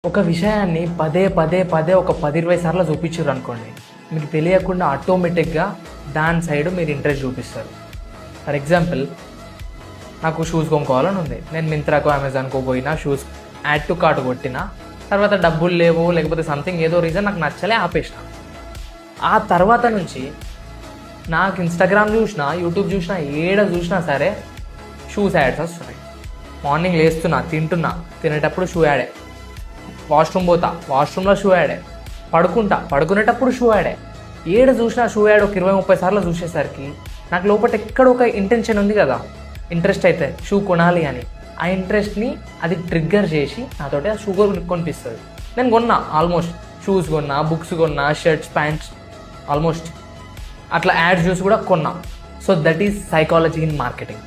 ఒక విషయాన్ని పదే పదే పదే ఒక 10-20 సార్లు చూపించారు అనుకోండి, మీకు తెలియకుండా ఆటోమేటిక్గా దాని సైడ్ మీరు ఇంట్రెస్ట్ చూపిస్తారు. ఫర్ ఎగ్జాంపుల్, నాకు షూస్ కొనుక్కోవాలని ఉంది. నేను మింత్రాకో అమెజాన్కో పోయినా, షూస్ యాడ్ టు కార్ట్ కొట్టినా, తర్వాత డబ్బులు లేవు లేకపోతే సంథింగ్ ఏదో రీజన్ నాకు నచ్చలే ఆపేసిన. ఆ తర్వాత నుంచి నాకు ఇన్స్టాగ్రామ్ చూసినా, యూట్యూబ్ చూసినా, ఏడ చూసినా సరే షూస్ యాడ్స్ వస్తున్నాయి. మార్నింగ్ లేస్తున్నా, తింటున్నా, తినేటప్పుడు షూ యాడే. వాష్రూమ్ పోతా, వాష్రూమ్లో షూ యాడే. పడుకునేటప్పుడు షూ యాడే. ఏడ చూసినా షూ యాడ్ ఒక 20-30 సార్లు చూసేసరికి నాకు లోపల ఎక్కడ ఒక ఇంటెన్షన్ ఉంది కదా, ఇంట్రెస్ట్ అయితే షూ కొనాలి అని. ఆ ఇంట్రెస్ట్ని అది ట్రిగ్గర్ చేసి నాతోటి ఆ షూ కొనిపిస్తుంది. నేను కొన్నా, ఆల్మోస్ట్ షూస్ కొన్నా, బుక్స్ కొన్నా, షర్ట్స్, ప్యాంట్స్, ఆల్మోస్ట్ అట్లా యాడ్స్ చూసి కూడా కొన్నా. So that is psychology in marketing.